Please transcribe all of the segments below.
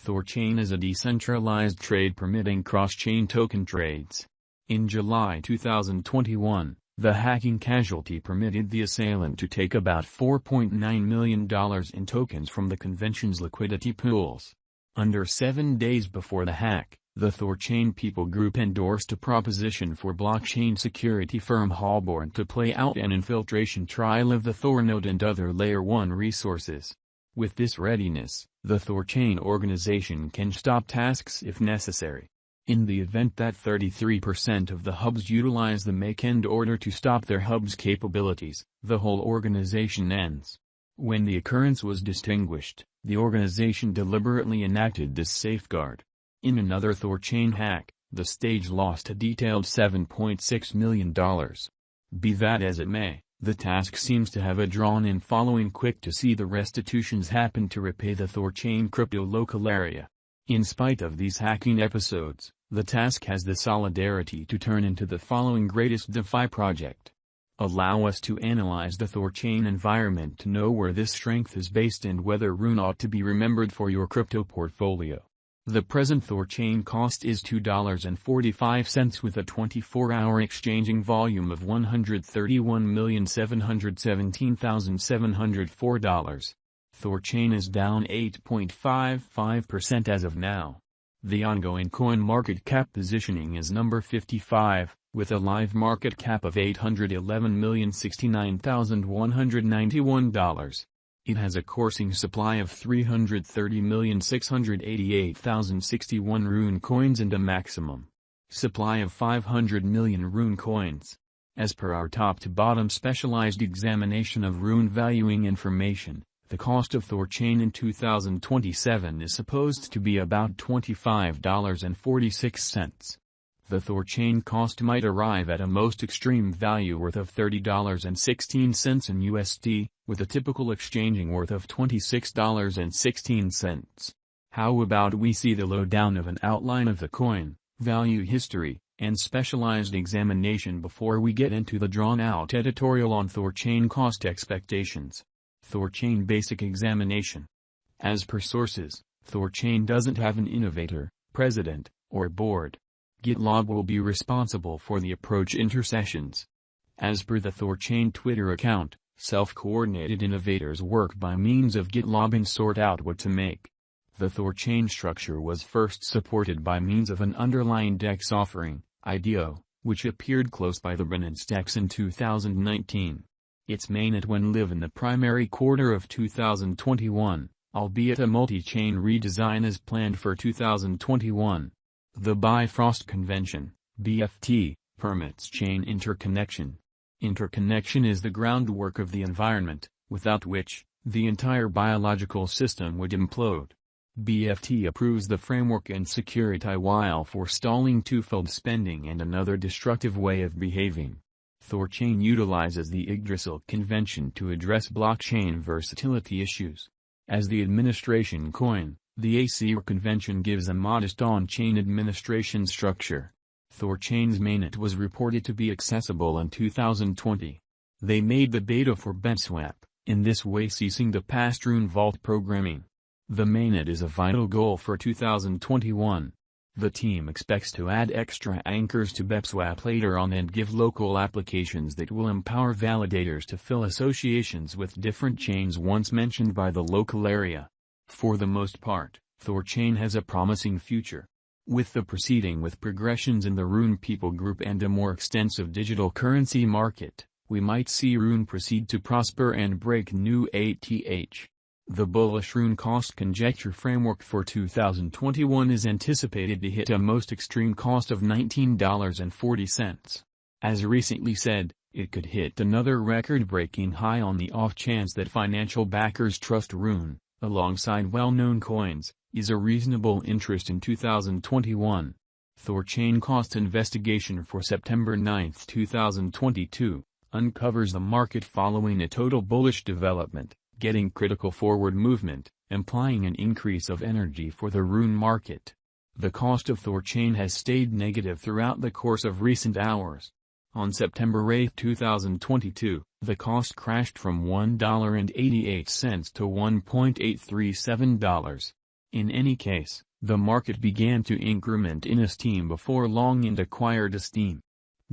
Thorchain is a decentralized trade permitting cross-chain token trades. In July 2021, the hacking casualty permitted the assailant to take about $4.9 million in tokens from the convention's liquidity pools. Under 7 days before the hack, the Thorchain people group endorsed a proposition for blockchain security firm Halborn to play out an infiltration trial of the Thor node and other Layer 1 resources. With this readiness, the Thorchain organization can stop tasks if necessary. In the event that 33% of the hubs utilize the make-end order to stop their hub's capabilities, the whole organization ends. When the occurrence was distinguished, the organization deliberately enacted this safeguard. In another Thorchain hack, the stage lost a detailed $7.6 million. Be that as it may, the task seems to have a drawn-in following quick to see the restitutions happen to repay the Thorchain crypto local area. In spite of these hacking episodes, the task has the solidarity to turn into the following greatest DeFi project. Allow us to analyze the Thorchain environment to know where this strength is based and whether Rune ought to be remembered for your crypto portfolio. The present Thorchain cost is $2.45 with a 24-hour exchanging volume of $131,717,704. Thorchain is down 8.55% as of now. The ongoing coin market cap positioning is number 55, with a live market cap of $811,069,191. It has a coursing supply of 330,688,061 Rune coins and a maximum supply of 500 million Rune coins. As per our top-to-bottom specialized examination of Rune valuing information, the cost of Thorchain in 2027 is supposed to be about $25.46. The Thorchain cost might arrive at a most extreme value worth of $30.16 in USD, with a typical exchanging worth of $26.16. How about we see the lowdown of an outline of the coin, value history, and specialized examination before we get into the drawn-out editorial on Thorchain cost expectations. Thorchain basic examination. As per sources, Thorchain doesn't have an innovator, president, or board. GitLab will be responsible for the approach intercessions. As per the Thorchain Twitter account, self-coordinated innovators work by means of GitLab and sort out what to make. The Thorchain structure was first supported by means of an underlying DEX offering, IDO, which appeared close by the Binance DEX in 2019. Its mainnet went live in the primary quarter of 2021, albeit a multi-chain redesign is planned for 2021. The Bifrost Convention, BFT, permits chain interconnection. Interconnection is the groundwork of the environment, without which, the entire biological system would implode. BFT approves the framework and security while forestalling twofold spending and another destructive way of behaving. Thorchain utilizes the Yggdrasil Convention to address blockchain versatility issues. As the administration coin, the ACR Convention gives a modest on-chain administration structure. Thorchain's mainnet was reported to be accessible in 2020. They made the beta for BetSwap, in this way ceasing the past Rune Vault programming. The mainnet is a vital goal for 2021. The team expects to add extra anchors to BetSwap later on and give local applications that will empower validators to fill associations with different chains once mentioned by the local area. For the most part, Thorchain has a promising future. With the proceeding with progressions in the Rune people group and a more extensive digital currency market, we might see Rune proceed to prosper and break new ATH. The bullish Rune cost conjecture framework for 2021 is anticipated to hit a most extreme cost of $19.40. As recently said, it could hit another record-breaking high on the off chance that financial backers trust Rune, alongside well-known coins, is a reasonable interest in 2021. Thorchain cost investigation for September 9, 2022, uncovers the market following a total bullish development, getting critical forward movement, implying an increase of energy for the Rune market. The cost of Thorchain has stayed negative throughout the course of recent hours. On September 8, 2022, the cost crashed from $1.88 to $1.837. In any case, the market began to increment in esteem before long and acquired esteem.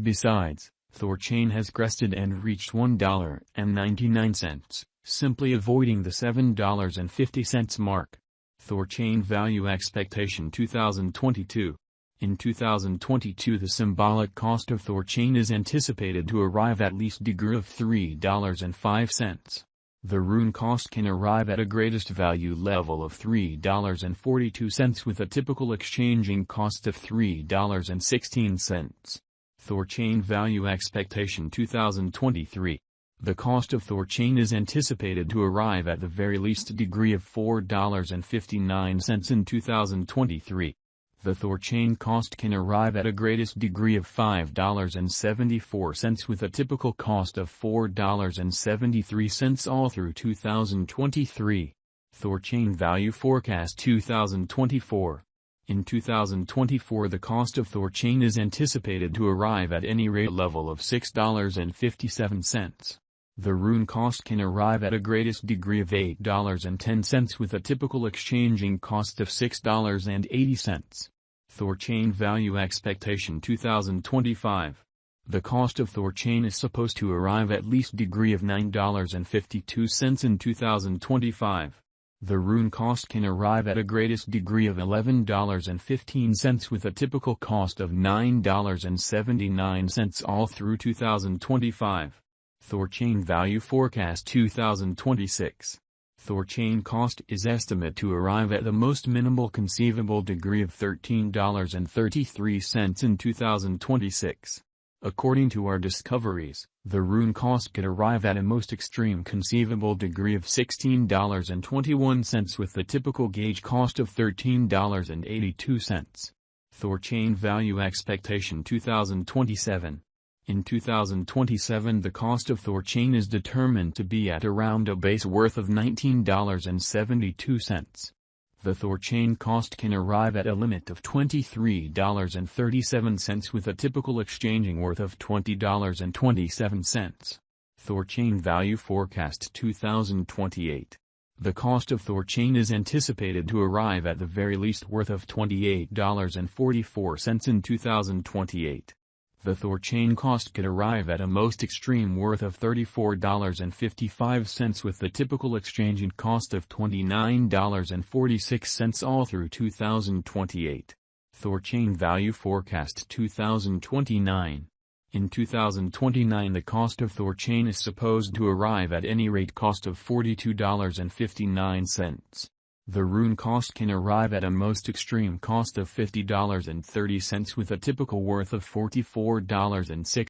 Besides, Thorchain has crested and reached $1.99, simply avoiding the $7.50 mark. Thorchain Value Expectation 2022. In 2022, the symbolic cost of Thorchain is anticipated to arrive at least degree of $3.05. The Rune cost can arrive at a greatest value level of $3.42 with a typical exchanging cost of $3.16. Thorchain Value Expectation 2023. The cost of Thorchain is anticipated to arrive at the very least degree of $4.59 in 2023. The Thorchain cost can arrive at a greatest degree of $5.74 with a typical cost of $4.73 all through 2023. Thorchain Value Forecast 2024. In 2024, the cost of Thorchain is anticipated to arrive at any rate level of $6.57. The Rune cost can arrive at a greatest degree of $8.10 with a typical exchanging cost of $6.80. Thorchain Value Expectation 2025. The cost of Thorchain is supposed to arrive at least degree of $9.52 in 2025. The Rune cost can arrive at a greatest degree of $11.15 with a typical cost of $9.79 all through 2025. Thorchain Value Forecast 2026. Thorchain cost is estimated to arrive at the most minimal conceivable degree of $13.33 in 2026. According to our discoveries, the Rune cost could arrive at a most extreme conceivable degree of $16.21 with the typical gauge cost of $13.82. Thorchain Value Expectation 2027. In 2027, the cost of Thorchain is determined to be at around a base worth of $19.72. The Thorchain cost can arrive at a limit of $23.37 with a typical exchanging worth of $20.27. Thorchain Value Forecast 2028. The cost of Thorchain is anticipated to arrive at the very least worth of $28.44 in 2028. The Thorchain cost could arrive at a most extreme worth of $34.55 with the typical exchanging cost of $29.46 all through 2028. Thorchain Value Forecast 2029. In 2029, the cost of Thorchain is supposed to arrive at any rate cost of $42.59. The Rune cost can arrive at a most extreme cost of $50.30 with a typical worth of $44.06.